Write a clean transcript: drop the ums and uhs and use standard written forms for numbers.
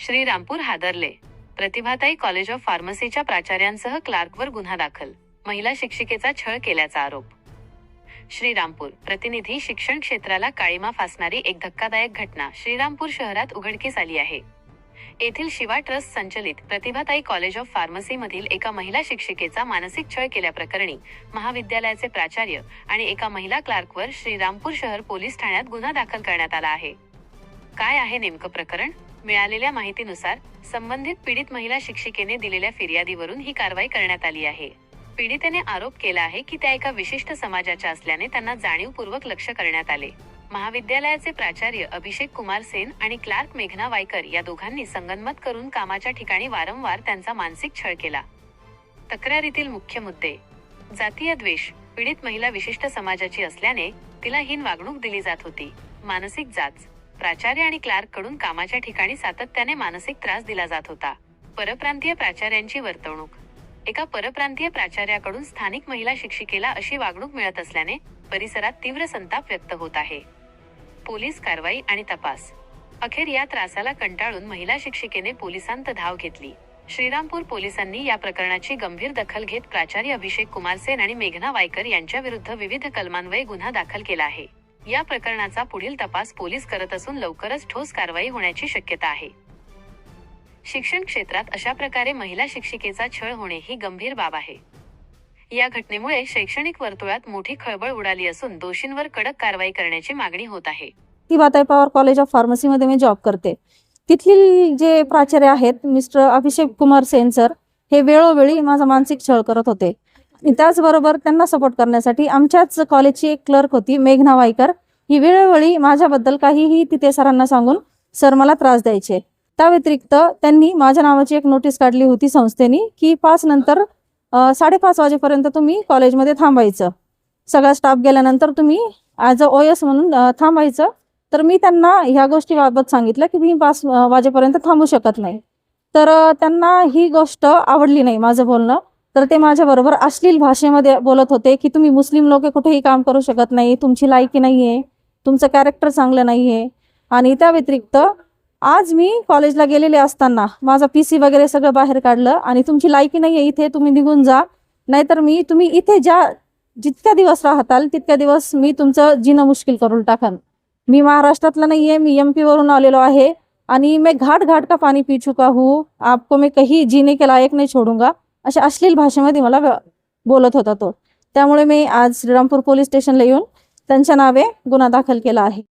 श्रीरामपूर हादरले. प्रतिभाताई college of फार्मसीच्या प्राचार्यांसह क्लार्कवर गुन्हा दाखल. महिला शिक्षिकेचा छळ केल्याचा आरोप. श्रीरामपूर. प्रतिनिधी. शिक्षण क्षेत्राला काळिमा फासणारी एक धक्कादायक घटना श्रीरामपूर शहरात उघडकीस आली आहे. येथील शिवा ट्रस्ट संचलित प्रतिभाताई कॉलेज ऑफ फार्मसी मधील एका महिला शिक्षिकेचा मानसिक छळ केल्याप्रकरणी महाविद्यालयाचे प्राचार्य आणि एका महिला क्लार्कवर श्रीरामपूर शहर पोलीस ठाण्यात गुन्हा दाखल करण्यात आला आहे. काय आहे नेमकं प्रकरण? मिळालेल्या माहितीनुसार संबंधित पीडित महिला शिक्षिकेने दिलेल्या फिर्यादीवरून ही कारवाई करण्यात आली आहे. पीडितेने आरोप केला आहे की त्या एका विशिष्ट समाजाच्या असल्याने त्यांना जाणीवपूर्वक लक्ष्य करण्यात आले. महाविद्यालयाचे प्राचार्य अभिषेक कुमार सेन आणि क्लार्क मेघना वायकर या दोघांनी संगनमत करून कामाच्या ठिकाणी वारंवार त्यांचा मानसिक छळ केला. तक्रारीतील मुख्य मुद्दे. जातीय द्वेष. पीडित महिला विशिष्ट समाजाची असल्याने तिला हीन वागणूक दिली जात होती. मानसिक जाच. प्राचार्य आणि क्लार्क कडून कामाच्या ठिकाणी सातत्याने मानसिक त्रास दिला जात होता. परप्रांतीय प्राचार्यांची वर्तवणूक. एका परप्रांतीय प्राचार्याकडून स्थानिक महिला शिक्षिकेला अशी वागणूक मिळत असल्याने परिसरात तीव्र संताप व्यक्त होत आहे. पोलीस कारवाई आणि तपास. अखेर या त्रासाला कंटाळून महिला शिक्षिकेने पोलिसांत धाव घेतली. श्रीरामपूर पोलिसांनी या प्रकरणाची गंभीर दखल घेत प्राचार्य अभिषेक कुमार सेन आणि मेघना वायकर यांच्या विरुद्ध विविध कलमान्वये गुन्हा दाखल केला आहे. या प्रकरणाचा पुढील तपास पोलीस करत असून लवकरच ठोस कारवाई होण्याची शक्यता आहे. शिक्षण क्षेत्रात अशा प्रकारे महिला शिक्षिकेचा छळ होणे ही गंभीर बाब आहे. या घटनेमुळे शैक्षणिक वर्तुळात मोठी खळबळ उडाली असून दोषींवर कडक कारवाई करण्याची मागणी होत आहे. प्रतिभाताई पवार कॉलेज ऑफ फार्मसी मध्ये मी जॉब करते. तिथले जे प्राचार्य आहेत मिस्टर अभिषेक कुमार सेन सर, हे वेळोवेळी माझा मानसिक छळ करत होते. त्याचबरोबर त्यांना सपोर्ट करण्यासाठी आमच्याच कॉलेजची एक क्लर्क होती मेघना वायकर, ही वेळोवेळी माझ्याबद्दल काहीही तिथे सरांना सांगून सर मला त्रास द्यायचे. त्या व्यतिरिक्त त्यांनी माझ्या नावाची एक नोटीस काढली होती संस्थेने की 5 नंतर 5:30 वाजेपर्यंत तुम्ही कॉलेजमध्ये थांबायचं, सगळा स्टाफ गेल्यानंतर तुम्ही ॲज अ OS म्हणून थांबायचं. तर मी त्यांना ह्या गोष्टीबाबत सांगितलं की मी 5 वाजेपर्यंत थांबू शकत नाही. तर त्यांना ही गोष्ट आवडली नाही माझं बोलणं. तर ते माझ्याबरोबर अश्लील भाषेमध्ये बोलत होते की तुम्ही मुस्लिम लोक कुठेही काम करू शकत नाही, तुमची लायकी नाही आहे, तुमचं कॅरेक्टर चांगलं नाही आहे. आणि त्या व्यतिरिक्त आज मी कॉलेजला गेलेले असताना माझा PC वगैरे सगळं बाहेर काढलं आणि तुमची लायकी नाही आहे इथे, तुम्ही निघून जा, नाहीतर तुम्ही इथे जितक्या दिवस राहताल तितक्या दिवस मी तुमचं जीणं मुश्किल करून टाकन. मी महाराष्ट्रातला नाही आहे, मी MP वरून आलेलो आहे आणि मैं घाट घाट का पाणी पी चुका हूँ, आपको मैं कहीं जीने के लायक नहीं छोडूंगा, अशा अश्लील भाषेमध्ये मला बोलत होता तो. त्यामुळे मी आज श्रीरामपूर पोलीस स्टेशनला येऊन त्यांच्या नावे गुन्हा दाखल केला आहे.